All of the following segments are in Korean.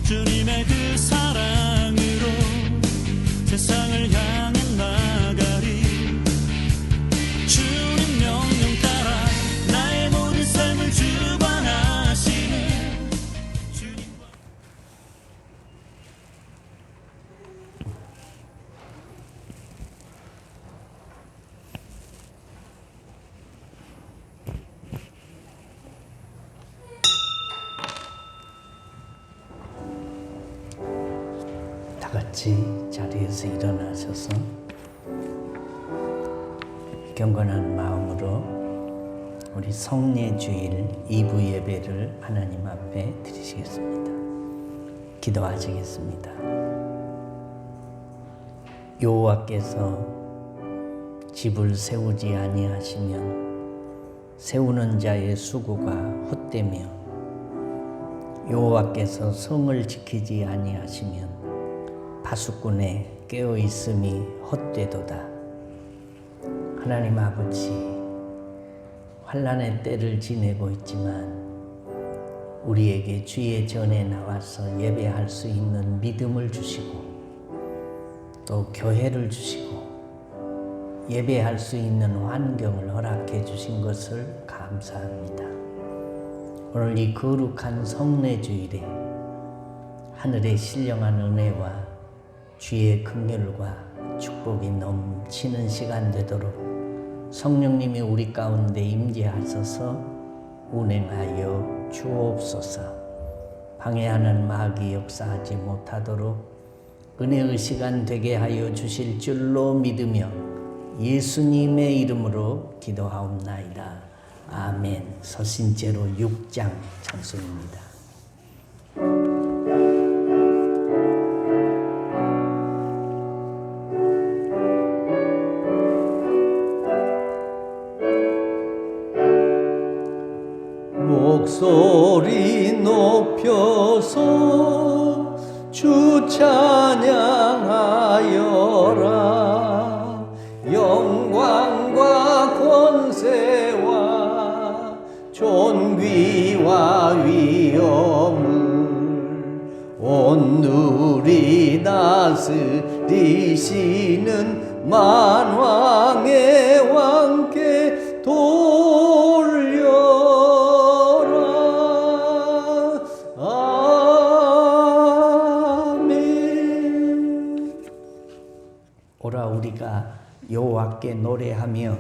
주님의 그 사랑으로 세상을 향해 나가리. 주님 명령 따라 나의 모든 삶을 주관하시는 주님과 다 같이 자리에서 일어나셔서 경건한 마음으로 우리 성례주일 2부 예배를 하나님 앞에 드리시겠습니다. 기도하시겠습니다. 여호와께서 집을 세우지 아니하시면 세우는 자의 수고가 헛되며 여호와께서 성을 지키지 아니하시면 파수꾼의 깨어있음이 헛되도다. 하나님 아버지, 환난의 때를 지내고 있지만 우리에게 주의 전에 나와서 예배할 수 있는 믿음을 주시고 또 교회를 주시고 예배할 수 있는 환경을 허락해 주신 것을 감사합니다. 오늘 이 거룩한 성례주일에 하늘의 신령한 은혜와 주의 긍휼과 축복이 넘치는 시간 되도록 성령님이 우리 가운데 임재하셔서 운행하여 주옵소서. 방해하는 마귀 역사하지 못하도록 은혜의 시간 되게 하여 주실 줄로 믿으며 예수님의 이름으로 기도하옵나이다. 아멘. 서신제로 6장 찬송입니다. 목소리 높여서 주 찬양하여라. 영광과 권세와 존귀와 위엄을 온 누리 다스리시는 만왕의 왕께 돌려 오라 우리가 여호와께 노래하며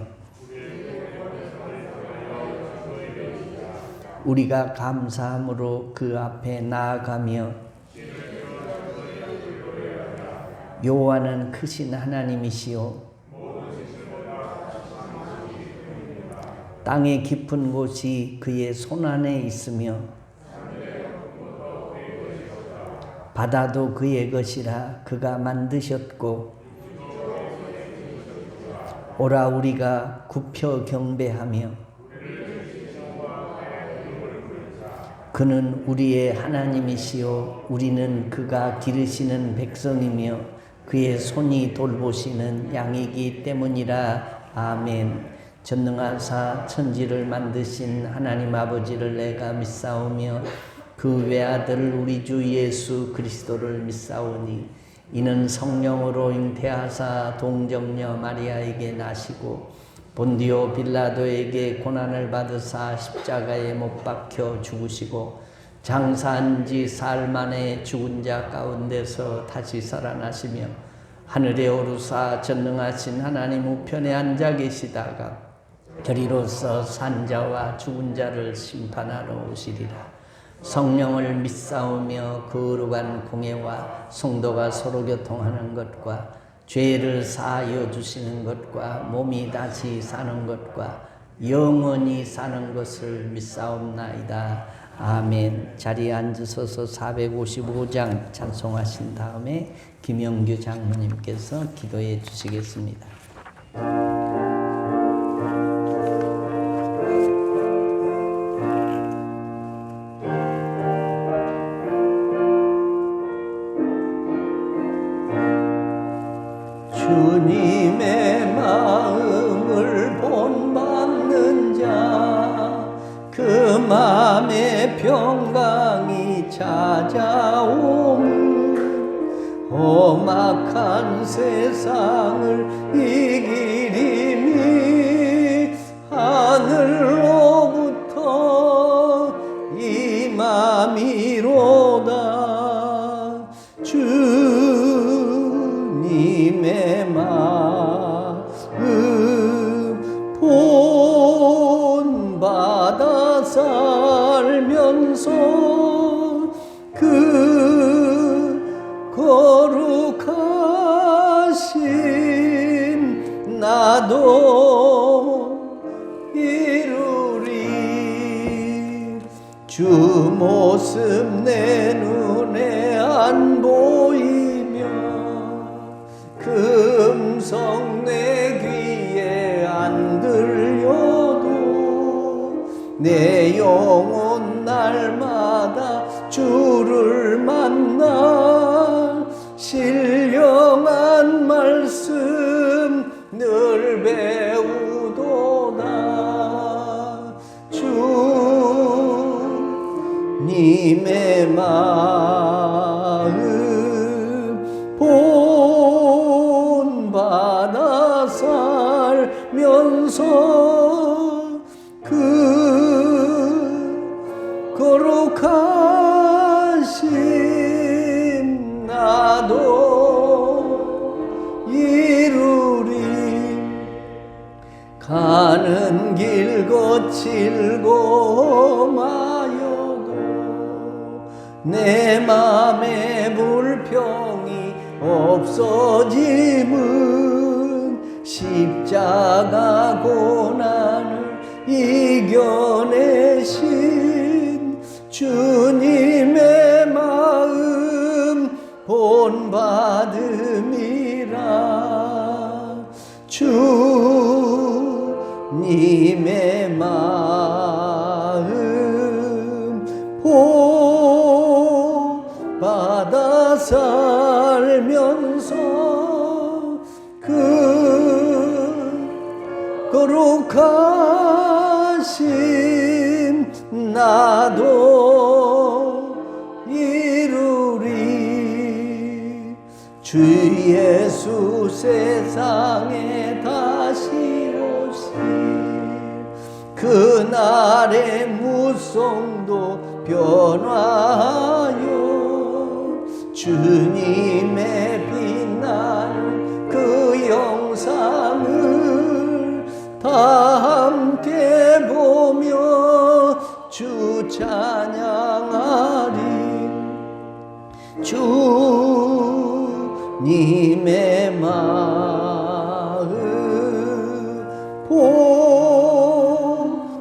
우리가 감사함으로 그 앞에 나아가며 여호와는 크신 하나님이시요 땅의 깊은 곳이 그의 손안에 있으며 바다도 그의 것이라 그가 만드셨고 오라 우리가 굽혀 경배하며 그는 우리의 하나님이시요 우리는 그가 기르시는 백성이며 그의 손이 돌보시는 양이기 때문이라. 아멘. 전능하사 천지를 만드신 하나님 아버지를 내가 믿사오며 그 외아들 우리 주 예수 그리스도를 믿사오니 이는 성령으로 잉태하사 동정녀 마리아에게 나시고 본디오 빌라도에게 고난을 받으사 십자가에 못 박혀 죽으시고 장사한 지 사흘 만에 죽은 자 가운데서 다시 살아나시며 하늘에 오르사 전능하신 하나님 우편에 앉아 계시다가 저리로서 산자와 죽은 자를 심판하러 오시리라. 성령을 믿사오며 거룩한 공예와 성도가 서로 교통하는 것과 죄를 사하여 주시는 것과 몸이 다시 사는 것과 영원히 사는 것을 믿사옵나이다. 아멘. 자리에 앉으셔서 455장 찬송하신 다음에 김영규 장로님께서 기도해 주시겠습니다. 주님의 마음을 본받는 자 그 맘에 평강이 찾아오 험악한 세상을 이기림이 하늘로부터 임함이로다. 주님의 마음 본받아 살면서 그 거룩하신 나도 이루리. 주 모습 내 눈에 안 보이며 그 음성 내 귀에 안 들려도 내 영혼 날마다 주를 만나 신령한 말씀 늘 배우도다. 주님의 마음 본받아 살면서 그 거룩하신 나도 이루리. 가는 길 거칠고 마여도 내 맘에 불평이 없어짐은 십자가 고난을 이겨내신 주님의 마음 본받음이라. 주님의 마음 본받아 살면서 그 거룩하신 나도 이루리. 주 예수 세상에 다시 오실 그날의 무성도 변화하여 주님의 빛나는 그 영상을 다 함께 보며 주 찬양하리. 주님의 마음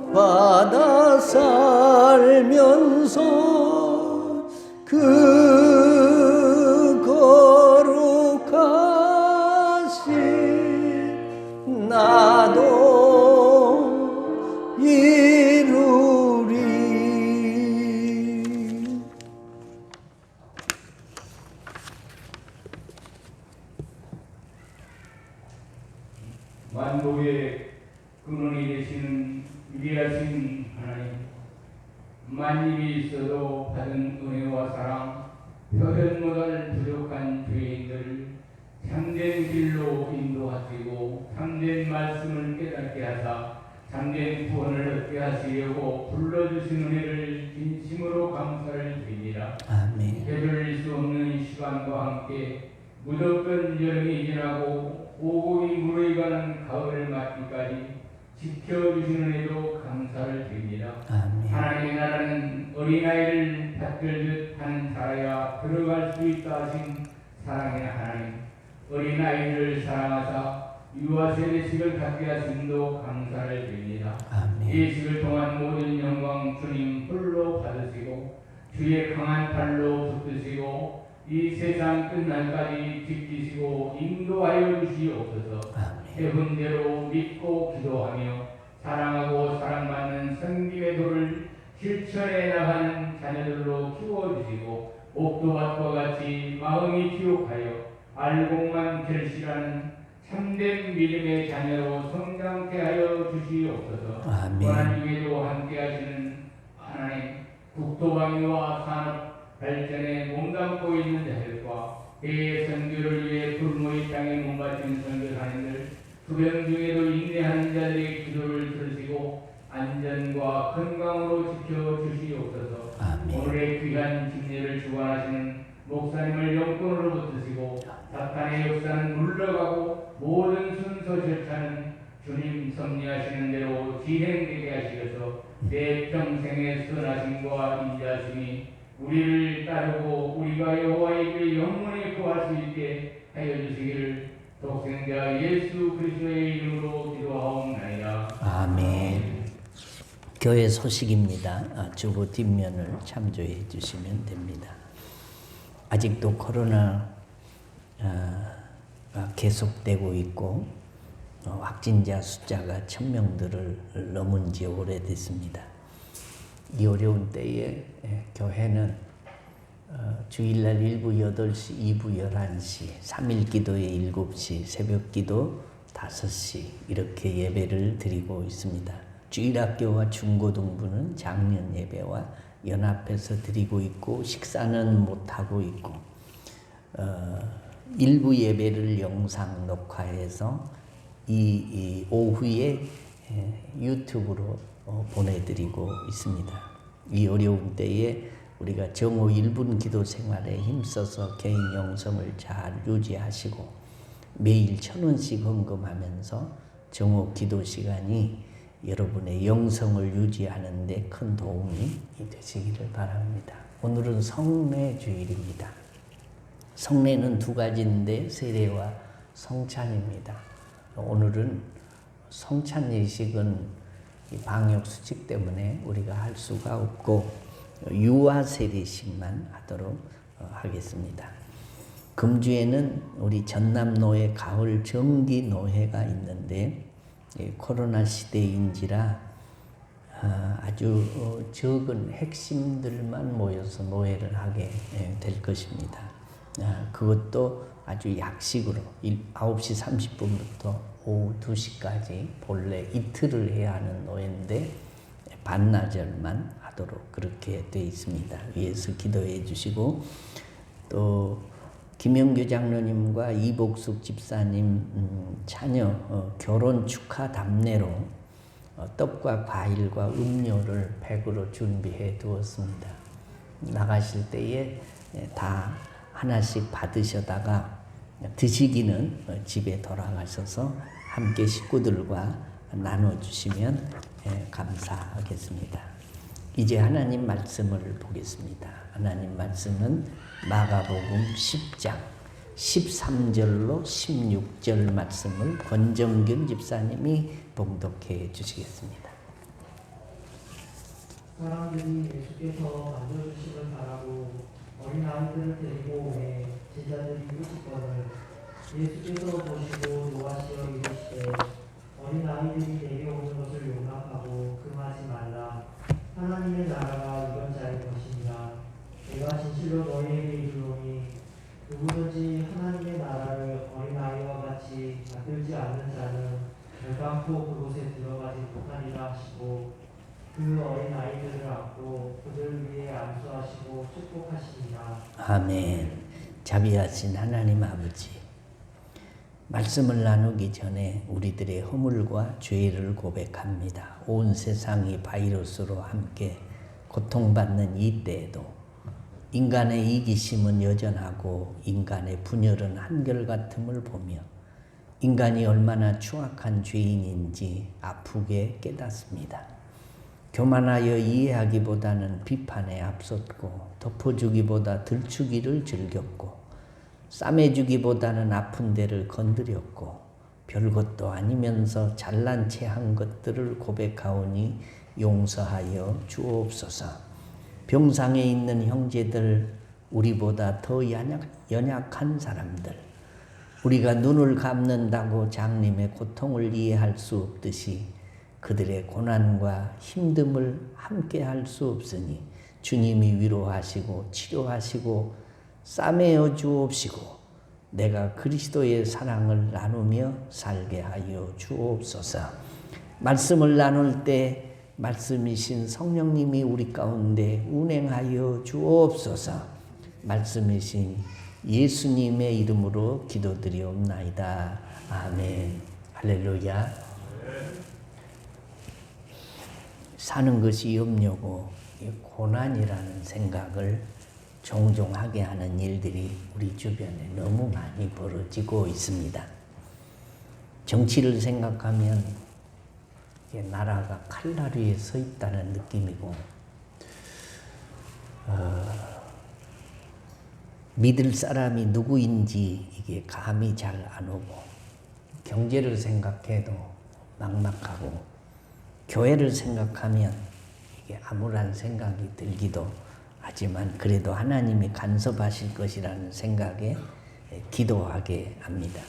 본받아 살면서 그 거룩하신 나도 이루리. 만복의 근원이 되시는 위대하신 하나님, 만일이 있어도 받은 은혜와 사랑, 표현 못할 부족한 죄인들을 참된 길로 인도하시고 참된 말씀을 깨닫게 하사 참된 구원을 얻게 하시려고 불러주신 은혜를 진심으로 감사를 드립니다. 아멘. 되돌릴 수 없는 시간과 함께 무덥던 여름이 지나고 오곡이 무르익어가는 가을을 맞기까지 지켜주시는 은혜도 감사를 드립니다. 아멘. 하나님의 나라는 어린아이를 받들듯 한 자라야 들어갈 수 있다 하신 사랑의 하나님, 어린아이를 사랑하사 유아 세례식을 갖게 하심도 감사를 드립니다. 아멘. 예식을 통한 모든 영광 주님 홀로 받으시고 주의 강한 팔로 붙드시고 이 세상 끝날까지 지키시고 인도하여 주시옵소서. 해분대로 믿고 기도하며 사랑하고 사랑받는 성김의 도를 실천해 나가는 자녀들로 키워주시고 옥도밭과 같이 마음이 기록하여 알곡만 결실하는 참된 믿음의 자녀로 성장케 하여 주시옵소서. 아멘. 고난 중에도 함께 하시는 하나님, 국토방위와 산업 발전에 몸담고 있는 자들과 해외 선교를 위해 불모의 땅에 몸바친 선교사님들, 투병 중에도 인내하는 자들의 기도를 들으시고 안전과 건강으로 지켜주시옵소서. 아멘. 오늘의 귀한 집례를 주관하시는 목사님을 영권으로 붙드시고 사탄의 역사는 물러가고 모든 순서 절차는 주님 섭리하시는 대로 진행되게 하시어서 내 평생의 선하심과 인자심이 우리를 따르고 우리가 여호와에게 영원히 구할 수 있게 하여 주시기를 독생자 예수 그리스도의 이름으로 기도하옵나이다. 아멘. 교회 소식입니다. 주보 뒷면을 참조해 주시면 됩니다. 아직도 코로나가 계속되고 있고 확진자 숫자가 1000명들을 넘은 지 오래됐습니다. 이 어려운 때에 교회는 주일날 1부 8시, 2부 11시, 3일 기도에 7시, 새벽 기도 5시 이렇게 예배를 드리고 있습니다. 주일학교와 중고등부는 장년 예배와 연합해서 드리고 있고 식사는 못하고 있고 일부 예배를 영상 녹화해서 이 오후에 유튜브로 보내드리고 있습니다. 이 어려운 때에 우리가 정오 1분 기도 생활에 힘써서 개인 영성을 잘 유지하시고 매일 1,000원씩 헌금하면서 정오 기도 시간이 여러분의 영성을 유지하는 데 큰 도움이 되시기를 바랍니다. 오늘은 성례 주일입니다. 성례는 두 가지인데 세례와 성찬입니다. 오늘은 성찬 예식은 방역 수칙 때문에 우리가 할 수가 없고 유아 세례식만 하도록 하겠습니다. 금주에는 우리 전남노회 가을 정기 노회가 있는데 코로나 시대인지라 아주 적은 핵심들만 모여서 노회를 하게 될 것입니다. 그것도 아주 약식으로 9시 30분부터 오후 2시까지 본래 이틀을 해야 하는 노회인데 반나절만 하도록 그렇게 되어 있습니다. 위에서 기도해 주시고 또 김영규 장로님과 이복숙 집사님 자녀 결혼 축하 답례로 떡과 과일과 음료를 100으로 준비해 두었습니다. 나가실 때에 다 하나씩 받으셔다가 드시기는 집에 돌아가셔서 함께 식구들과 나눠주시면 감사하겠습니다. 이제 하나님 말씀을 보겠습니다. 하나님 말씀은 마가복음 10장 13절로 16절 말씀을 권정균 집사님이 봉독해 주시겠습니다. 사람들이 예수께서 만져주시길 바라고 어린아이들을 데리고 오매 제자들이 이르시거늘 예수께서 보시고 노하시어 이르시되 어린아이들이 내려오는 것을 용납하고 금하지 말라. 하나님의 나라가 이런 자의 것이니라. 내가 진실로 너희에게 이르노니 누구든지 하나님의 나라를 어린아이와 같이 받들지 않는 자는 결단코 그곳에 들어가지 못하리라 하시고 그 어린아이들을 안고 그들 위에 안수하시고 축복하시니라. 아멘. 자비하신 하나님 아버지, 말씀을 나누기 전에 우리들의 허물과 죄를 고백합니다. 온 세상이 바이러스로 함께 고통받는 이 때에도 인간의 이기심은 여전하고 인간의 분열은 한결같음을 보며 인간이 얼마나 추악한 죄인인지 아프게 깨닫습니다. 교만하여 이해하기보다는 비판에 앞섰고 덮어주기보다 들추기를 즐겼고 싸매주기보다는 아픈 데를 건드렸고 별것도 아니면서 잘난 체 한 것들을 고백하오니 용서하여 주옵소서. 병상에 있는 형제들, 우리보다 더 연약한 사람들, 우리가 눈을 감는다고 장님의 고통을 이해할 수 없듯이 그들의 고난과 힘듦을 함께 할 수 없으니 주님이 위로하시고 치료하시고 싸매어 주옵시고 내가 그리스도의 사랑을 나누며 살게 하여 주옵소서. 말씀을 나눌 때 말씀이신 성령님이 우리 가운데 운행하여 주옵소서. 말씀이신 예수님의 이름으로 기도드리옵나이다. 아멘. 할렐루야. 사는 것이 염려고 고난이라는 생각을 종종 하게 하는 일들이 우리 주변에 너무 많이 벌어지고 있습니다. 정치를 생각하면 나라가 칼날 위에 서 있다는 느낌이고, 믿을 사람이 누구인지 이게 감이 잘 안 오고, 경제를 생각해도 막막하고, 교회를 생각하면 이게 암울한 생각이 들기도 하지만 그래도 하나님이 간섭하실 것이라는 생각에 기도하게 합니다.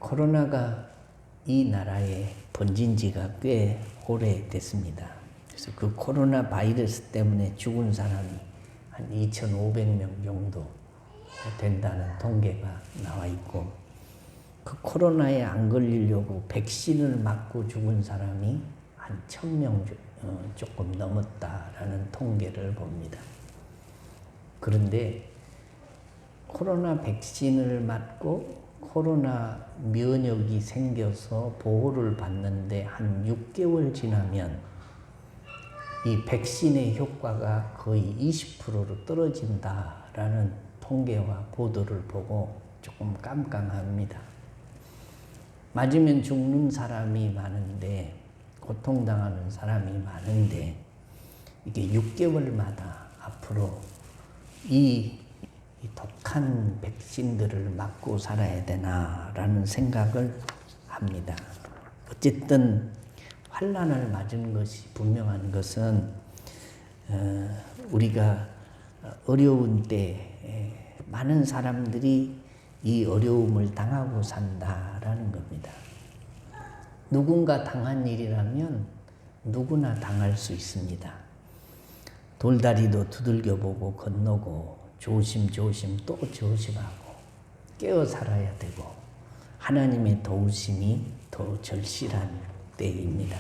코로나가 이 나라에 번진 지가 꽤 오래됐습니다. 그래서 그 코로나 바이러스 때문에 죽은 사람이 한 2,500명 정도 된다는 통계가 나와 있고, 그 코로나에 안 걸리려고 백신을 맞고 죽은 사람이 한 1,000명 조금 넘었다라는 통계를 봅니다. 그런데 코로나 백신을 맞고 코로나 면역이 생겨서 보호를 받는데 한 6개월 지나면 이 백신의 효과가 거의 20%로 떨어진다라는 통계와 보도를 보고 조금 깜깜합니다. 맞으면 죽는 사람이 많은데, 고통당하는 사람이 많은데, 이게 6개월마다 앞으로 이 독한 백신들을 맞고 살아야 되나라는 생각을 합니다. 어쨌든 환난을 맞은 것이 분명한 것은 우리가 어려운 때 많은 사람들이 이 어려움을 당하고 산다라는 겁니다. 누군가 당한 일이라면 누구나 당할 수 있습니다. 돌다리도 두들겨보고 건너고 조심조심 또 조심하고 깨어 살아야 되고 하나님의 도우심이 더 절실한 때입니다.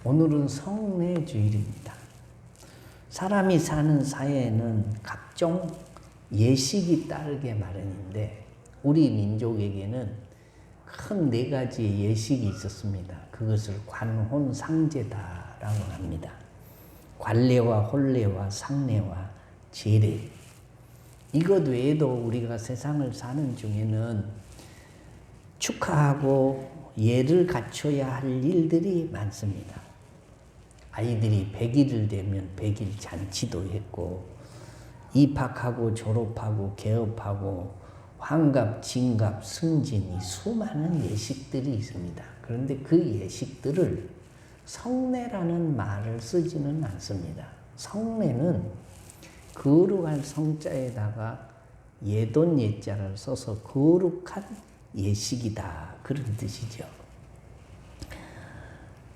오늘은 성례 주일입니다. 사람이 사는 사회에는 각종 예식이 따르게 마련인데, 우리 민족에게는 큰 4가지의 예식이 있었습니다. 그것을 관혼상제다라고 합니다. 관례와 혼례와 상례와 제례. 이것 외에도 우리가 세상을 사는 중에는 축하하고 예를 갖춰야 할 일들이 많습니다. 아이들이 100일을 되면 100일 잔치도 했고, 입학하고 졸업하고 개업하고 환갑, 진갑, 승진이 수많은 예식들이 있습니다. 그런데 그 예식들을 성례라는 말을 쓰지는 않습니다. 성례는 거룩한 성자에다가 예돈 예자를 써서 거룩한 예식이다, 그런 뜻이죠.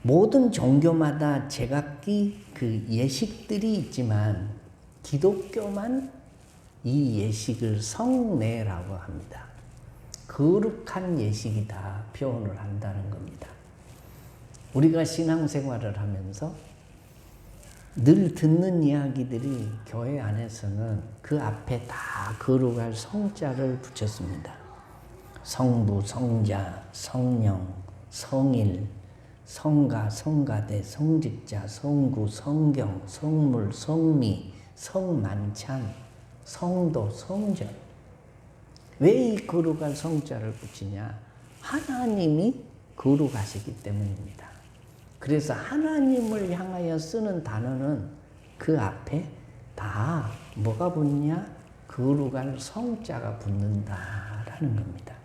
모든 종교마다 제각기 그 예식들이 있지만 기독교만 이 예식을 성례라고 합니다. 거룩한 예식이다 표현을 한다는 겁니다. 우리가 신앙생활을 하면서 늘 듣는 이야기들이 교회 안에서는 그 앞에 다 거룩할 성자를 붙였습니다. 성부, 성자, 성령, 성일, 성가, 성가대, 성직자, 성구, 성경, 성물, 성미, 성만찬, 성도, 성전. 왜 이 거룩한 성자를 붙이냐? 하나님이 거룩하시기 때문입니다. 그래서 하나님을 향하여 쓰는 단어는 그 앞에 다 뭐가 붙냐? 거룩한 성자가 붙는다라는 겁니다.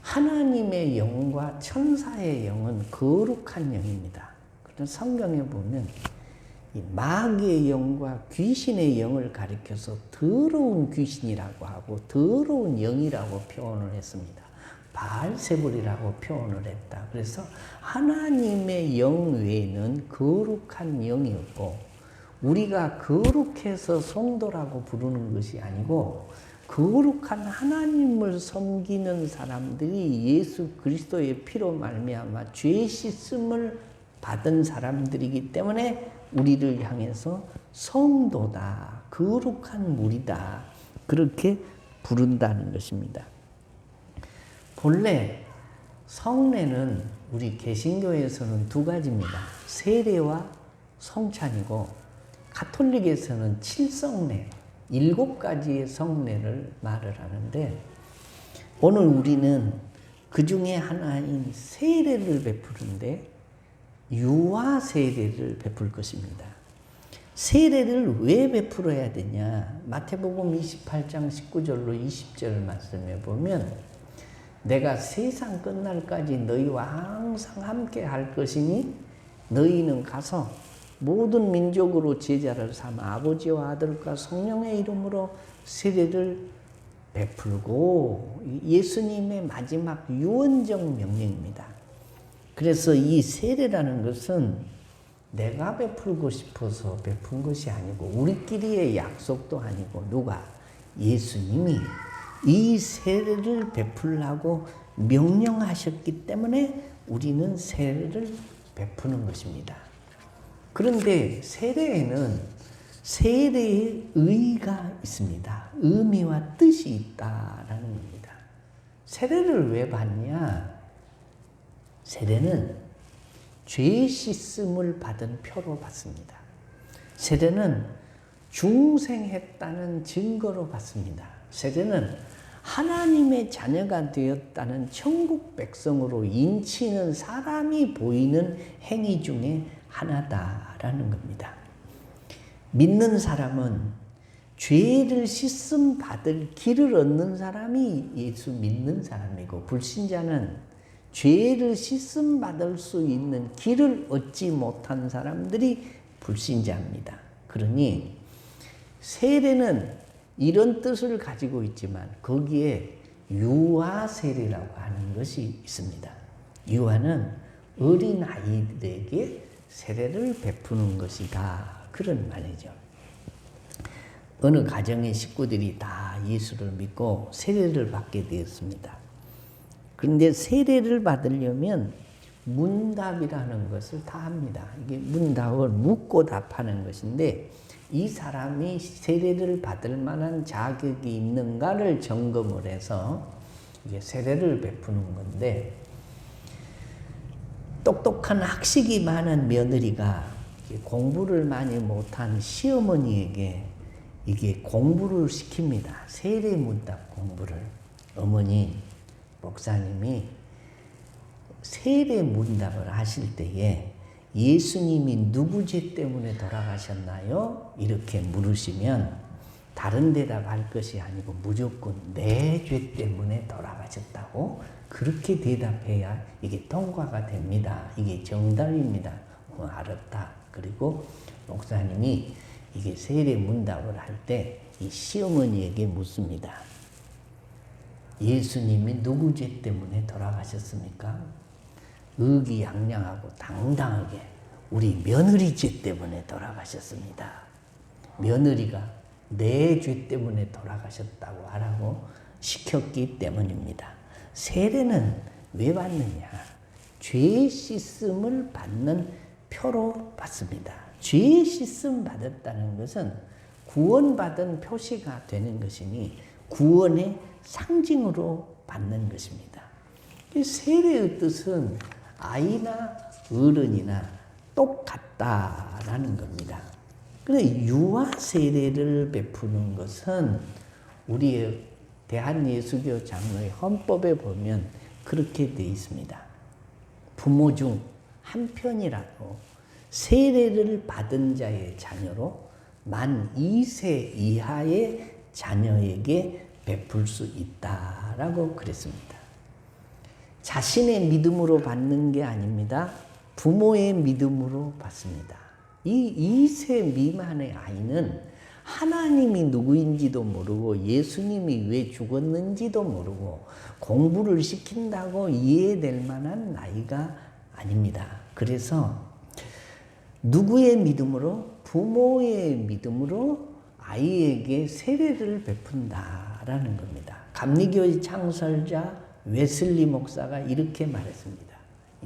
하나님의 영과 천사의 영은 거룩한 영입니다. 그래서 성경에 보면 이 마귀의 영과 귀신의 영을 가리켜서 더러운 귀신이라고 하고 더러운 영이라고 표현을 했습니다. 바알세불이라고 표현을 했다. 그래서 하나님의 영 외에는 거룩한 영이 없고, 우리가 거룩해서 성도라고 부르는 것이 아니고 거룩한 하나님을 섬기는 사람들이 예수 그리스도의 피로 말미암아 죄 씻음을 받은 사람들이기 때문에 우리를 향해서 성도다, 거룩한 물이다. 그렇게 부른다는 것입니다. 본래 성례는 우리 개신교에서는 두 가지입니다. 세례와 성찬이고 가톨릭에서는 칠성례, 7가지의 성례를 말을 하는데 오늘 우리는 그 중에 하나인 세례를 베푸는데 유아 세례를 베풀 것입니다. 세례를 왜 베풀어야 되냐? 마태복음 28장 19절로 20절 말씀에 보면 내가 세상 끝날까지 너희와 항상 함께 할 것이니 너희는 가서 모든 민족으로 제자를 삼아 아버지와 아들과 성령의 이름으로 세례를 베풀고 예수님의 마지막 유언적 명령입니다. 그래서 이 세례라는 것은 내가 베풀고 싶어서 베푼 것이 아니고 우리끼리의 약속도 아니고 누가? 예수님이 이 세례를 베풀라고 명령하셨기 때문에 우리는 세례를 베푸는 것입니다. 그런데 세례에는 세례의 의의가 있습니다. 의미와 뜻이 있다라는 겁니다. 세례를 왜 받냐? 세례는 죄 씻음을 받은 표로 받습니다. 세례는 중생했다는 증거로 받습니다. 세례는 하나님의 자녀가 되었다는 천국 백성으로 인치는 사람이 보이는 행위 중에 하나다라는 겁니다. 믿는 사람은 죄를 씻음 받을 길을 얻는 사람이 예수 믿는 사람이고 불신자는 죄를 씻음 받을 수 있는 길을 얻지 못한 사람들이 불신자입니다. 그러니 세례는 이런 뜻을 가지고 있지만 거기에 유아 세례라고 하는 것이 있습니다. 유아는 어린 아이들에게 세례를 베푸는 것이다. 그런 말이죠. 어느 가정의 식구들이 다 예수를 믿고 세례를 받게 되었습니다. 그런데 세례를 받으려면 문답이라는 것을 다 합니다. 이게 문답을 묻고 답하는 것인데 이 사람이 세례를 받을 만한 자격이 있는가를 점검을 해서 이게 세례를 베푸는 건데 똑똑한 학식이 많은 며느리가 공부를 많이 못한 시어머니에게 이게 공부를 시킵니다. 세례 문답 공부를. 어머니, 목사님이 세례 문답을 하실 때에 예수님이 누구 죄 때문에 돌아가셨나요? 이렇게 물으시면 다른 대답할 것이 아니고 무조건 내 죄 때문에 돌아가셨다고 그렇게 대답해야 이게 통과가 됩니다. 이게 정답입니다. 알았다. 그리고 목사님이 이게 세례 문답을 할 때 이 시어머니에게 묻습니다. 예수님이 누구 죄 때문에 돌아가셨습니까? 의기양양하고 당당하게 우리 며느리 죄 때문에 돌아가셨습니다. 며느리가 내 죄 때문에 돌아가셨다고 하라고 시켰기 때문입니다. 세례는 왜 받느냐? 죄 씻음을 받는 표로 받습니다. 죄 씻음 받았다는 것은 구원받은 표시가 되는 것이니 구원의 상징으로 받는 것입니다. 세례의 뜻은 아이나 어른이나 똑같다라는 겁니다. 그런데 유아 세례를 베푸는 것은 우리의 대한예수교 장로의 헌법에 보면 그렇게 되어 있습니다. 부모 중 한 편이라도 세례를 받은 자의 자녀로 만 2세 이하의 자녀에게 베풀 수 있다라고 그랬습니다. 자신의 믿음으로 받는 게 아닙니다. 부모의 믿음으로 받습니다. 이 2세 미만의 아이는 하나님이 누구인지도 모르고 예수님이 왜 죽었는지도 모르고 공부를 시킨다고 이해될 만한 나이가 아닙니다. 그래서 누구의 믿음으로? 부모의 믿음으로 아이에게 세례를 베푼다라는 겁니다. 감리교의 창설자 웨슬리 목사가 이렇게 말했습니다.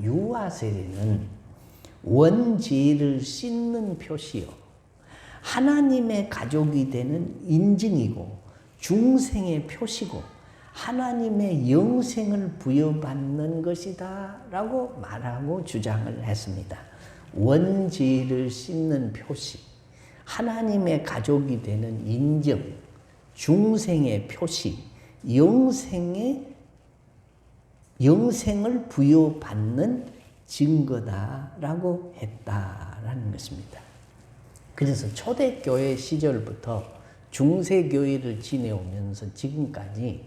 유아 세례는 원죄를 씻는 표시요 하나님의 가족이 되는 인증이고 중생의 표시고 하나님의 영생을 부여받는 것이다 라고 말하고 주장을 했습니다. 원죄를 씻는 표시, 하나님의 가족이 되는 인정, 중생의 표시, 영생을 부여받는 증거다라고 했다라는 것입니다. 그래서 초대교회 시절부터 중세교회를 지내오면서 지금까지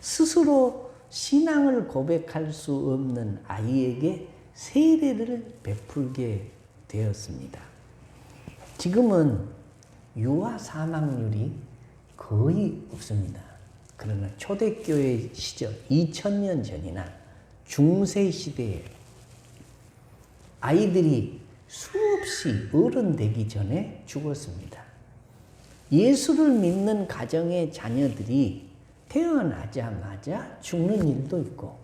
스스로 신앙을 고백할 수 없는 아이에게 세례를 베풀게 되었습니다. 지금은 유아 사망률이 거의 없습니다. 그러나 초대교회 시절 2000년 전이나 중세 시대에 아이들이 수없이 어른 되기 전에 죽었습니다. 예수를 믿는 가정의 자녀들이 태어나자마자 죽는 일도 있고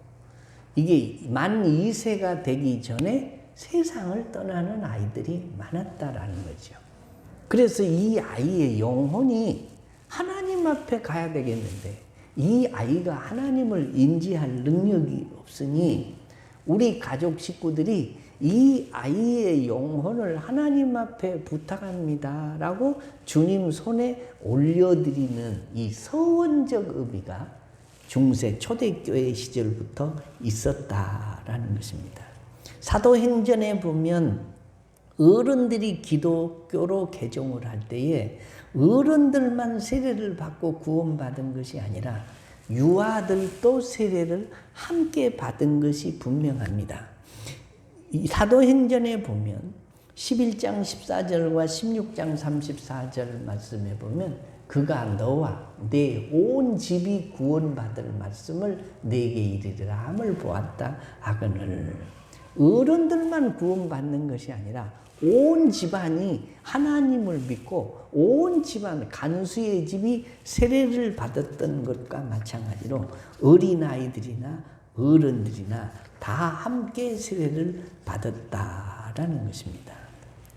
이게 만 2세가 되기 전에 세상을 떠나는 아이들이 많았다라는 거죠. 그래서 이 아이의 영혼이 하나님 앞에 가야 되겠는데 이 아이가 하나님을 인지할 능력이 없으니 우리 가족 식구들이 이 아이의 영혼을 하나님 앞에 부탁합니다 라고 주님 손에 올려드리는 이 서원적 의미가 중세 초대교회 시절부터 있었다라는 것입니다. 사도행전에 보면 어른들이 기독교로 개종을 할 때에 어른들만 세례를 받고 구원받은 것이 아니라 유아들도 세례를 함께 받은 것이 분명합니다. 이 사도행전에 보면 11장 14절과 16장 34절 말씀에 보면 그가 너와 내 온 집이 구원받을 말씀을 내게 이르리라 함을 보았다 하거늘. 어른들만 구원받는 것이 아니라 온 집안이 하나님을 믿고 온 집안 간수의 집이 세례를 받았던 것과 마찬가지로 어린아이들이나 어른들이나 다 함께 세례를 받았다라는 것입니다.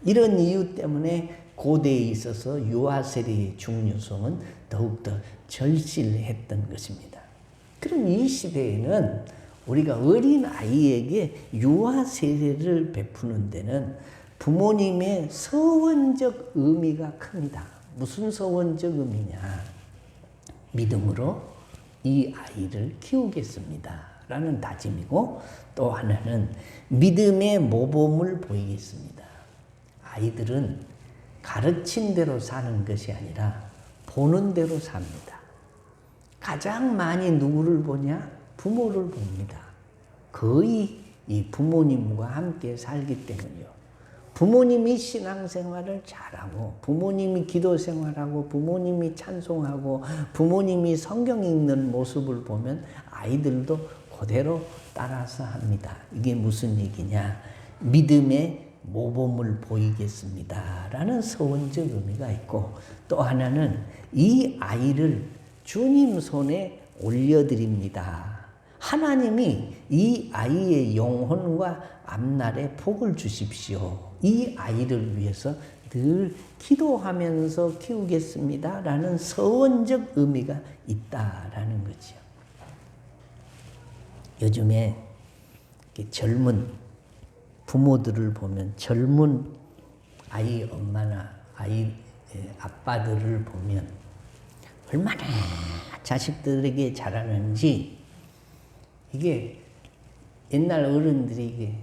이런 이유 때문에 고대에 있어서 유아세례의 중요성은 더욱더 절실했던 것입니다. 그럼 이 시대에는 우리가 어린아이에게 유아세례를 베푸는 데는 부모님의 서원적 의미가 큽니다. 무슨 서원적 의미냐? 믿음으로 이 아이를 키우겠습니다 라는 다짐이고 또 하나는 믿음의 모범을 보이겠습니다. 아이들은 가르친 대로 사는 것이 아니라 보는 대로 삽니다. 가장 많이 누구를 보냐? 부모를 봅니다. 거의 이 부모님과 함께 살기 때문이요. 부모님이 신앙생활을 잘하고 부모님이 기도생활하고 부모님이 찬송하고 부모님이 성경 읽는 모습을 보면 아이들도 그대로 따라서 합니다. 이게 무슨 얘기냐? 믿음의 모범을 보이겠습니다 라는 서원적 의미가 있고 또 하나는 이 아이를 주님 손에 올려드립니다. 하나님이 이 아이의 영혼과 앞날에 복을 주십시오. 이 아이를 위해서 늘 기도하면서 키우겠습니다 라는 서원적 의미가 있다라는 거죠. 요즘에 젊은 부모들을 보면 젊은 아이 엄마나 아이 아빠들을 보면 얼마나 자식들에게 잘하는지 이게 옛날 어른들이 이게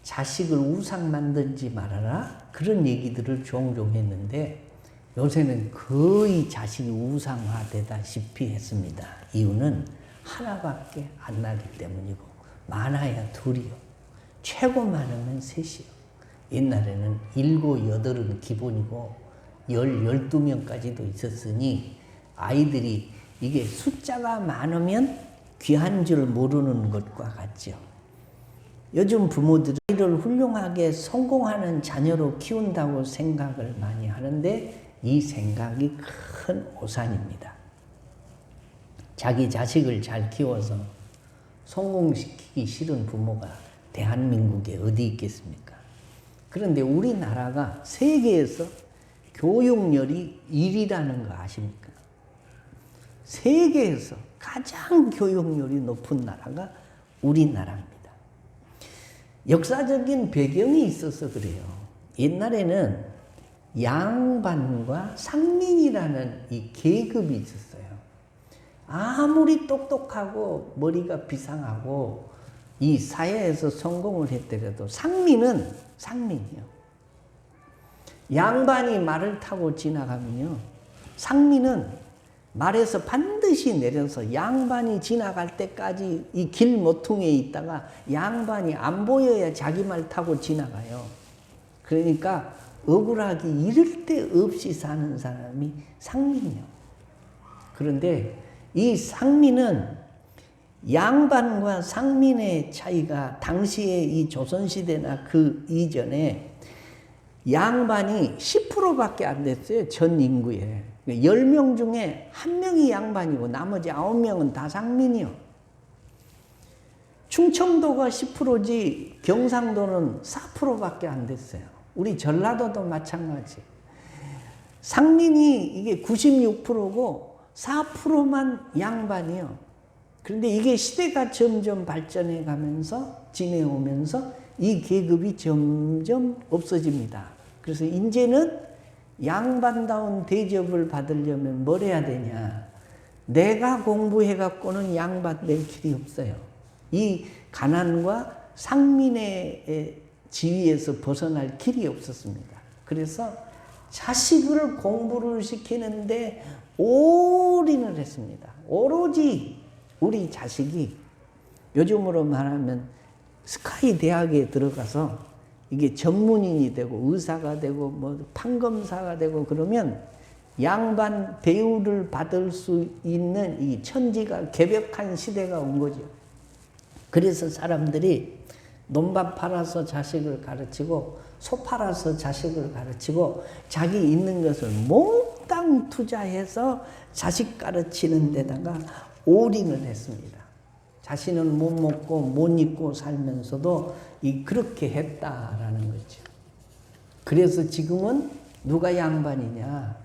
자식을 우상 만들지 말아라 그런 얘기들을 종종 했는데 요새는 거의 자식이 우상화되다시피 했습니다. 이유는 하나밖에 안 나기 때문이고 많아야 둘이요. 최고 많으면 셋이요. 옛날에는 7, 8은 기본이고 12명까지도 있었으니 아이들이 이게 숫자가 많으면 귀한 줄 모르는 것과 같죠. 요즘 부모들은 아이를 훌륭하게 성공하는 자녀로 키운다고 생각을 많이 하는데 이 생각이 큰 오산입니다. 자기 자식을 잘 키워서 성공시키기 싫은 부모가 대한민국에 어디 있겠습니까? 그런데 우리나라가 세계에서 교육열이 1위라는 거 아십니까? 세계에서 가장 교육열이 높은 나라가 우리나라입니다. 역사적인 배경이 있어서 그래요. 옛날에는 양반과 상민이라는 이 계급이 있었어요. 아무리 똑똑하고 머리가 비상하고 이 사회에서 성공을 했더라도 상민은 상민이요. 양반이 말을 타고 지나가면요, 상민은 말에서 반드시 내려서 양반이 지나갈 때까지 이 길 모퉁이에 있다가 양반이 안 보여야 자기 말 타고 지나가요. 그러니까 억울하기 이를 데 없이 사는 사람이 상민이요. 그런데 이 상민은 양반과 상민의 차이가 당시에 이 조선시대나 그 이전에 양반이 10%밖에 안 됐어요. 전 인구에. 10명 중에 1명이 양반이고 나머지 9명은 다 상민이요. 충청도가 10%지 경상도는 4%밖에 안 됐어요. 우리 전라도도 마찬가지. 상민이 이게 96%고 4%만 양반이요. 그런데 이게 시대가 점점 발전해 가면서 지내오면서 이 계급이 점점 없어집니다. 그래서 이제는 양반다운 대접을 받으려면 뭘 해야 되냐. 내가 공부해 갖고는 양반 될 길이 없어요. 이 가난과 상민의 지위에서 벗어날 길이 없었습니다. 그래서 자식을 공부를 시키는데 올인을 했습니다. 오로지 우리 자식이 요즘으로 말하면 스카이 대학에 들어가서 이게 전문인이 되고 의사가 되고 뭐 판검사가 되고 그러면 양반 대우를 받을 수 있는 이 천지가 개벽한 시대가 온 거죠. 그래서 사람들이 논밭 팔아서 자식을 가르치고 소 팔아서 자식을 가르치고 자기 있는 것을 몽땅 투자해서 자식 가르치는 데다가 올인을 했습니다. 자신은 못 먹고 못 입고 살면서도 그렇게 했다라는 거죠. 그래서 지금은 누가 양반이냐?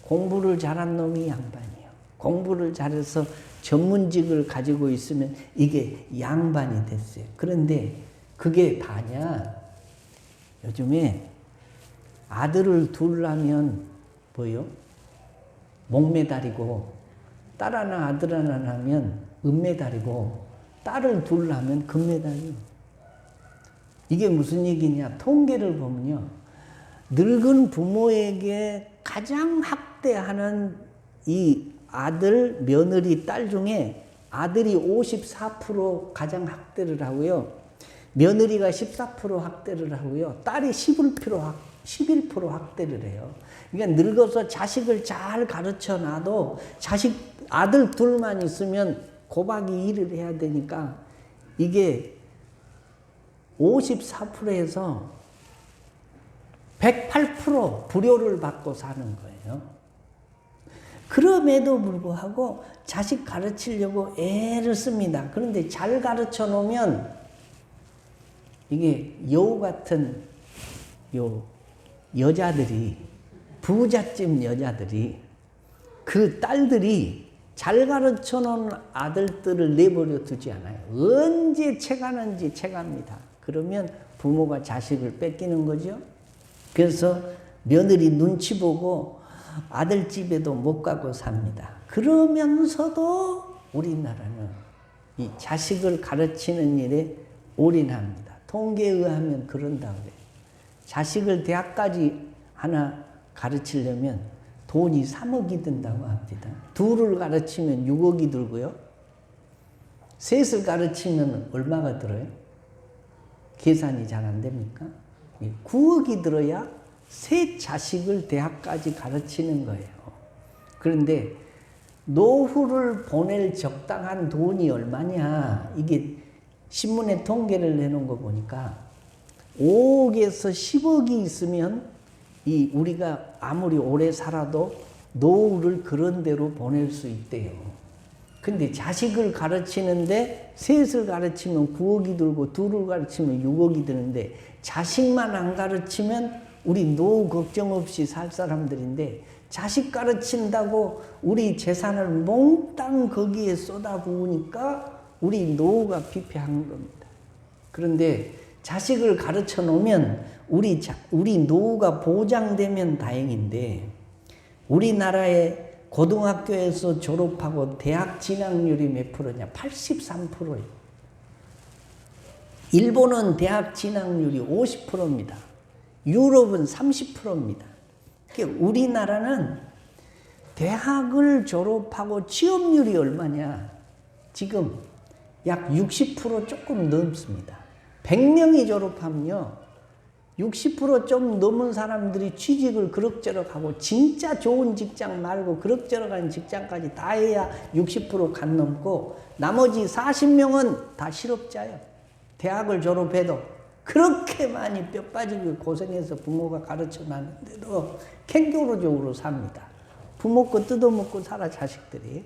공부를 잘한 놈이 양반이에요. 공부를 잘해서 전문직을 가지고 있으면 이게 양반이 됐어요. 그런데 그게 다냐? 요즘에 아들을 둘라면 뭐요? 목매달이고 딸 하나 아들 하나 나면 은메달이고 딸을 둘라면 금메달이요. 이게 무슨 얘기냐? 통계를 보면요, 늙은 부모에게 가장 학대하는 이 아들, 며느리, 딸 중에 아들이 54% 가장 학대를 하고요, 며느리가 14% 학대를 하고요, 딸이 11% 학대를 해요. 그러니까 늙어서 자식을 잘 가르쳐 놔도 아들 둘만 있으면 고박이 일을 해야 되니까 이게 54%에서 108% 불효를 받고 사는 거예요. 그럼에도 불구하고 자식 가르치려고 애를 씁니다. 그런데 잘 가르쳐 놓으면 이게 여우 같은 여자들이, 부잣집 여자들이, 그 딸들이 잘 가르쳐 놓은 아들들을 내버려 두지 않아요. 언제 채가는지 채갑니다. 그러면 부모가 자식을 뺏기는 거죠. 그래서 며느리 눈치 보고 아들 집에도 못 가고 삽니다. 그러면서도 우리나라는 이 자식을 가르치는 일에 올인합니다. 통계에 의하면 그런다 그래요. 자식을 대학까지 하나 가르치려면 돈이 3억이 든다고 합니다. 둘을 가르치면 6억이 들고요. 셋을 가르치면 얼마가 들어요? 계산이 잘 안 됩니까? 9억이 들어야 셋 자식을 대학까지 가르치는 거예요. 그런데 노후를 보낼 적당한 돈이 얼마냐? 이게 신문에 통계를 내놓은 거 보니까 5억에서 10억이 있으면 우리가 아무리 오래 살아도 노후를 그런 대로 보낼 수 있대요. 근데 자식을 가르치는데 셋을 가르치면 9억이 들고 둘을 가르치면 6억이 드는데 자식만 안 가르치면 우리 노후 걱정 없이 살 사람들인데 자식 가르친다고 우리 재산을 몽땅 거기에 쏟아부으니까 우리 노후가 피폐한 겁니다. 그런데 자식을 가르쳐 놓으면 우리 노후가 보장되면 다행인데 우리나라의 고등학교에서 졸업하고 대학 진학률이 몇 프로냐? 83%예요. 일본은 대학 진학률이 50%입니다. 유럽은 30%입니다. 그러니까 우리나라는 대학을 졸업하고 취업률이 얼마냐? 지금 약 60% 조금 넘습니다. 100명이 졸업하면요. 60% 좀 넘은 사람들이 취직을 그럭저럭 하고 진짜 좋은 직장 말고 그럭저럭한 직장까지 다 해야 60% 간 넘고 나머지 40명은 다 실업자예요. 대학을 졸업해도 그렇게 많이 뼈 빠지고 고생해서 부모가 가르쳐 놨는데도 캥거루적으로 삽니다. 부모 거 뜯어먹고 살아 자식들이.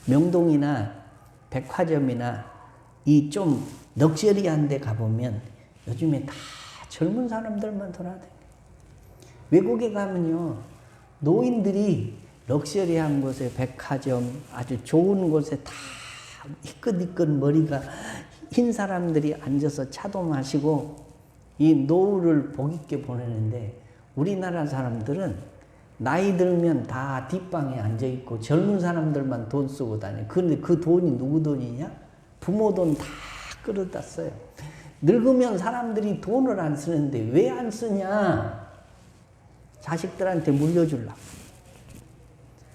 명동이나 백화점이나 이 좀 럭셔리한 데 가보면 요즘에 다 젊은 사람들만 돌아다녀요. 외국에 가면요. 노인들이 럭셔리한 곳에 백화점 아주 좋은 곳에 다 희끗희끗 머리가 흰 사람들이 앉아서 차도 마시고 이 노후를 복있게 보내는데 우리나라 사람들은 나이 들면 다 뒷방에 앉아있고 젊은 사람들만 돈 쓰고 다녀요. 그런데 그 돈이 누구 돈이냐? 부모 돈 다 끌어다 써요. 늙으면 사람들이 돈을 안 쓰는데 왜 안 쓰냐? 자식들한테 물려주려고.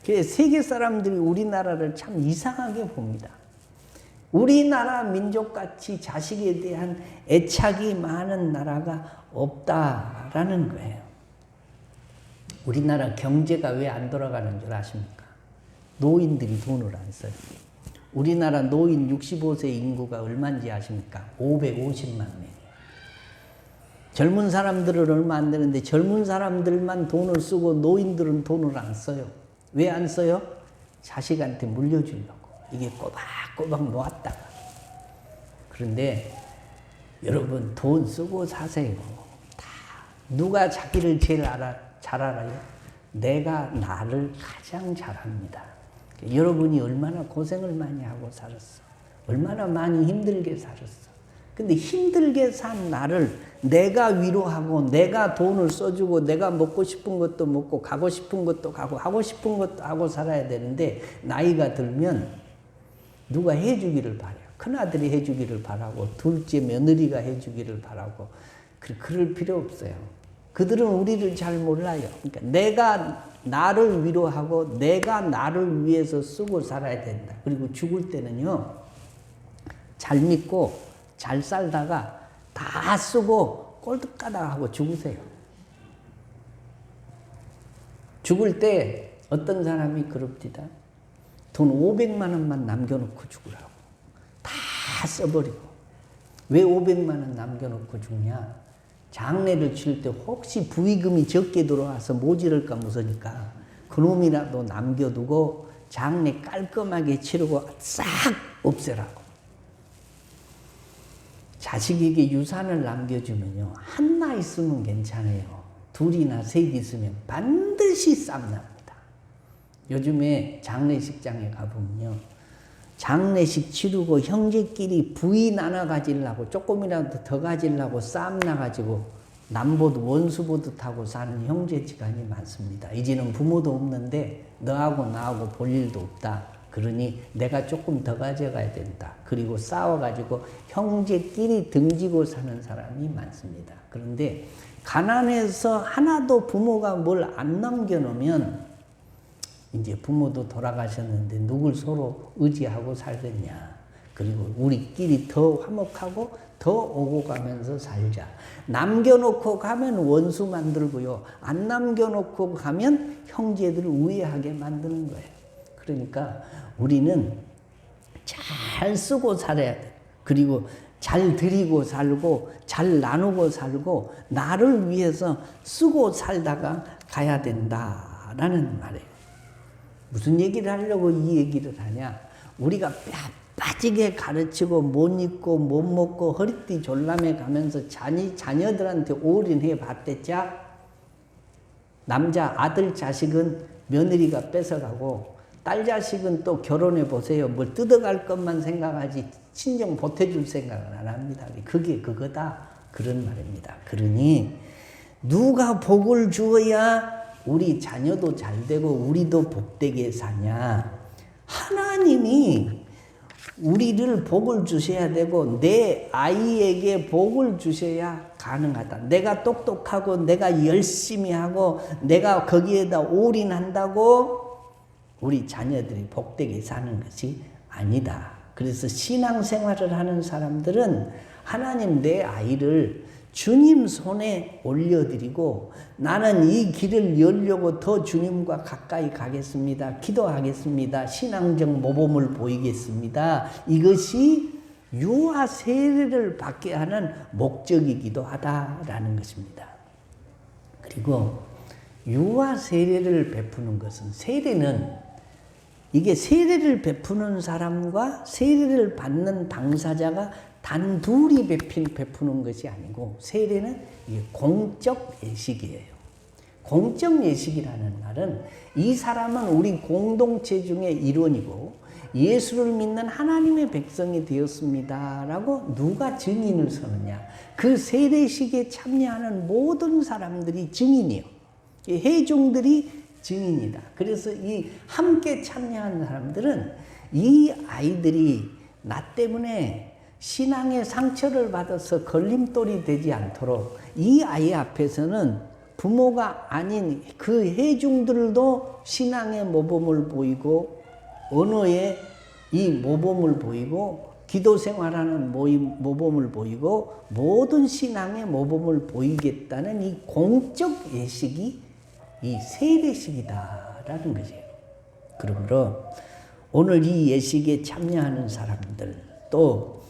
그래서 세계 사람들이 우리나라를 참 이상하게 봅니다. 우리나라 민족같이 자식에 대한 애착이 많은 나라가 없다라는 거예요. 우리나라 경제가 왜 안 돌아가는 줄 아십니까? 노인들이 돈을 안 써요. 우리나라 노인 65세 인구가 얼마인지 아십니까? 550만 명이에요. 젊은 사람들은 얼마 안 되는데 젊은 사람들만 돈을 쓰고 노인들은 돈을 안 써요. 왜 안 써요? 자식한테 물려주려고. 이게 꼬박꼬박 모았다가. 그런데 여러분 돈 쓰고 사세요. 다 누가 자기를 제일 잘 알아요? 내가 나를 가장 잘합니다. 여러분이 얼마나 고생을 많이 하고 살았어. 얼마나 많이 힘들게 살았어. 근데 힘들게 산 나를 내가 위로하고 내가 돈을 써주고 내가 먹고 싶은 것도 먹고 가고 싶은 것도 가고 하고 싶은 것도 하고 살아야 되는데 나이가 들면 누가 해주기를 바라요. 큰아들이 해주기를 바라고 둘째 며느리가 해주기를 바라고 그럴 필요 없어요. 그들은 우리를 잘 몰라요. 그러니까 내가 나를 위로하고 내가 나를 위해서 쓰고 살아야 된다. 그리고 죽을 때는요. 잘 믿고 잘 살다가 다 쓰고 꼴떡가닥하고 죽으세요. 죽을 때 어떤 사람이 그럽디다. 돈 500만 원만 남겨놓고 죽으라고. 다 써버리고. 왜 500만 원 남겨놓고 죽냐? 장례를 치를 때 혹시 부의금이 적게 들어와서 모자랄까 무서니까 그놈이라도 남겨두고 장례 깔끔하게 치르고 싹 없애라고. 자식에게 유산을 남겨주면요. 하나 있으면 괜찮아요. 둘이나 셋 있으면 반드시 쌈납니다. 요즘에 장례식장에 가보면요. 장례식 치르고 형제끼리 부인 하나 가지려고 조금이라도 더 가지려고 쌈 나가지고 남보듯 원수보듯 하고 사는 형제지간이 많습니다. 이제는 부모도 없는데 너하고 나하고 볼 일도 없다. 그러니 내가 조금 더 가져가야 된다. 그리고 싸워가지고 형제끼리 등지고 사는 사람이 많습니다. 그런데 가난해서 하나도 부모가 뭘 안 남겨놓으면 이제 부모도 돌아가셨는데 누굴 서로 의지하고 살겠냐. 그리고 우리끼리 더 화목하고 더 오고 가면서 살자. 남겨놓고 가면 원수 만들고요. 안 남겨놓고 가면 형제들을 우애하게 만드는 거예요. 그러니까 우리는 잘 쓰고 살아야 돼. 그리고 잘 드리고 살고 잘 나누고 살고 나를 위해서 쓰고 살다가 가야 된다라는 말이에요. 무슨 얘기를 하려고 이 얘기를 하냐? 우리가 빠지게 가르치고 못 입고 못 먹고 허리띠 졸라매 가면서 자녀들한테 올인해 봤댔자. 남자 아들 자식은 며느리가 뺏어가고 딸 자식은 또 결혼해 보세요. 뭘 뜯어갈 것만 생각하지 친정 보태줄 생각은 안 합니다. 그게 그거다. 그런 말입니다. 그러니 누가 복을 주어야 우리 자녀도 잘 되고 우리도 복되게 사냐. 하나님이 우리를 복을 주셔야 되고 내 아이에게 복을 주셔야 가능하다. 내가 똑똑하고 내가 열심히 하고 내가 거기에다 올인한다고 우리 자녀들이 복되게 사는 것이 아니다. 그래서 신앙생활을 하는 사람들은 하나님 내 아이를 주님 손에 올려드리고 나는 이 길을 열려고 더 주님과 가까이 가겠습니다. 기도하겠습니다. 신앙적 모범을 보이겠습니다. 이것이 유아 세례를 받게 하는 목적이기도 하다라는 것입니다. 그리고 유아 세례를 베푸는 것은 세례는 이게 세례를 베푸는 사람과 세례를 받는 당사자가 단둘이 베푸는 것이 아니고 세례는 이게 공적 예식이에요. 공적 예식이라는 말은 이 사람은 우리 공동체 중의 일원이고 예수를 믿는 하나님의 백성이 되었습니다라고 누가 증인을 서느냐. 그 세례식에 참여하는 모든 사람들이 증인이요. 회중들이 증인이다. 그래서 이 함께 참여한 사람들은 이 아이들이 나 때문에 신앙의 상처를 받아서 걸림돌이 되지 않도록 이 아이 앞에서는 부모가 아닌 그 회중들도 신앙의 모범을 보이고 언어의 이 모범을 보이고 기도 생활하는 모범을 보이고 모든 신앙의 모범을 보이겠다는 이 공적 예식이 이 세례식이다라는 것이에요. 그러므로 오늘 이 예식에 참여하는 사람들 또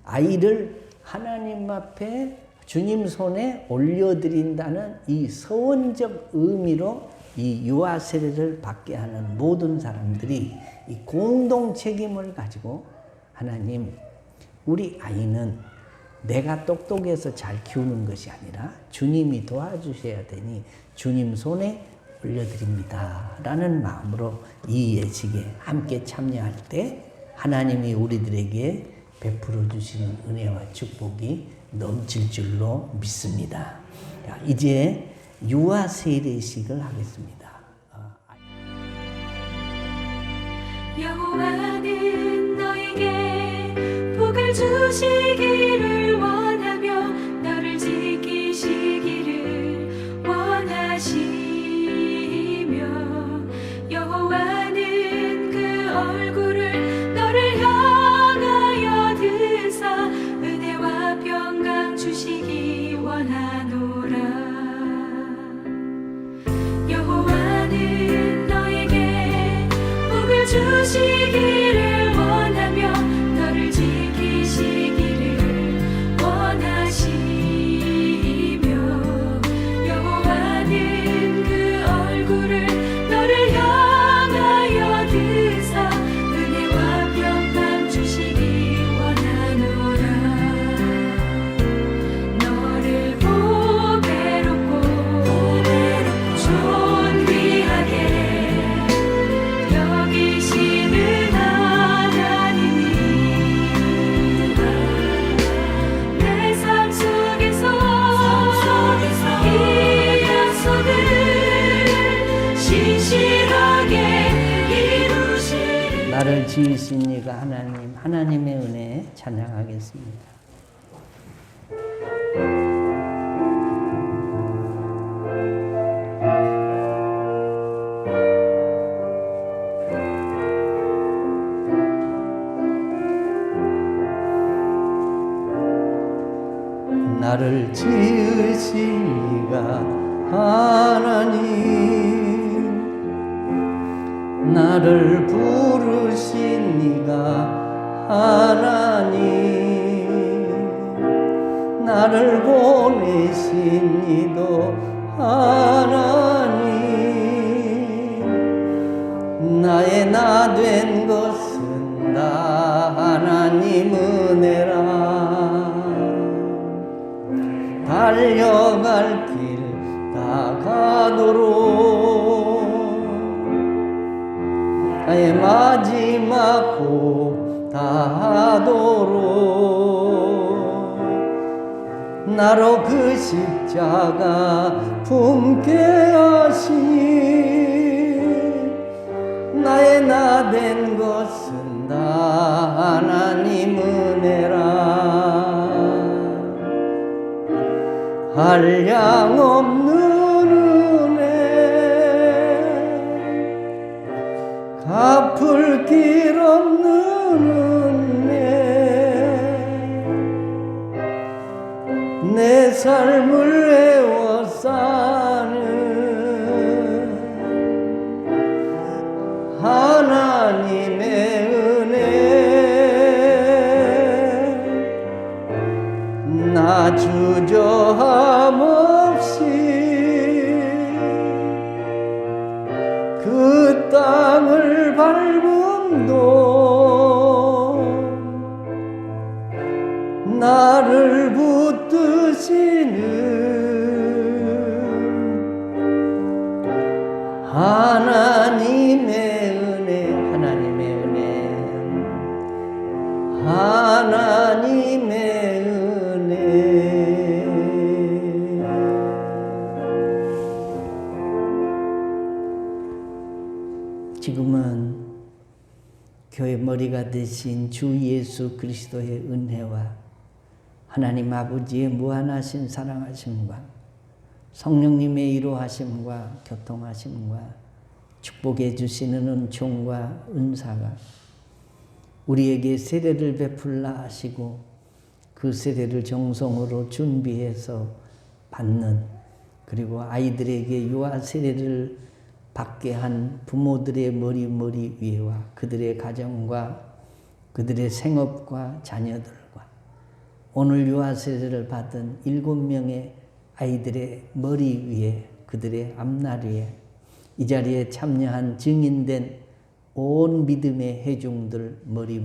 아이를 하나님 앞에 주님 손에 올려드린다는 이 서원적 의미로 이 유아 세례를 받게 하는 모든 사람들이 이 공동 책임을 가지고 하나님 우리 아이는 내가 똑똑해서 잘 키우는 것이 아니라 주님이 도와주셔야 되니 주님 손에 올려드립니다 라는 마음으로 이 예식에 함께 참여할 때 하나님이 우리들에게 베풀어 주시는 은혜와 축복이 넘칠 줄로 믿습니다. 자, 이제 유아 세례식을 하겠습니다. 여호와는 너에게 복을 주시기를 원하며 너를 지키시기를 원하시며 여호와는 그 얼굴을 너를 향하여 드사 은혜와 평강 주시기 원하노라. 여호와는 너에게 복을 주시기를 원하며 너를 지키시기를 원하시며 여호와는 그 얼굴을 너를 향하여 드사 은혜와 평강 주시기 원하노라. 너를 보배롭고 존귀하게 여기시는 하나님이 내 삶 속에서 이 약속을 신실하게 이루시리. 나를 지으신 이가 하나님, 하나님의 은혜 찬양하겠습니다. 나를 지으신 이가 하나님, 나를 부르신 이가 하나님, 나를 보내신 이도 하나님, 나의 나 된 것은 다 하나님. 달려갈 길 다 가도록 나의 마지막 곡 다 하도록 나로 그 십자가 품게 하시니 나의 나 된 것은 다 하나님 은혜라 한량없는 은혜 갚을 길 없는 은혜 내 삶을 애워싸는 하나님의 은혜 나 주저함 없이 그 땅을 밟음도 나를 붙드시는 하나님의 은혜 하나님의 은혜 하나님의 은혜 지금은 교회 머리가 되신 주 예수 그리스도의 은혜와 하나님 아버지의 무한하신 사랑하심과 성령님의 이루하심과 교통하심과 축복해 주시는 은총과 은사가 우리에게 세례를 베풀라 하시고 그 세례를 정성으로 준비해서 받는 그리고 아이들에게 유아 세례를 받게 한 부모들의 머리 위에와 그들의 가정과 그들의 생업과 자녀들과 오늘 유아 세례를 받은 7명의 아이들의 머리 위에 그들의 앞날 위에 이 자리에 참여한 증인된 온 믿음의 회중들 머리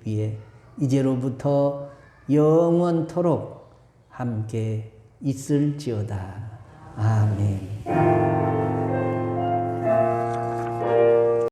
위에 이제로부터 영원토록 함께 있을지어다. 아멘.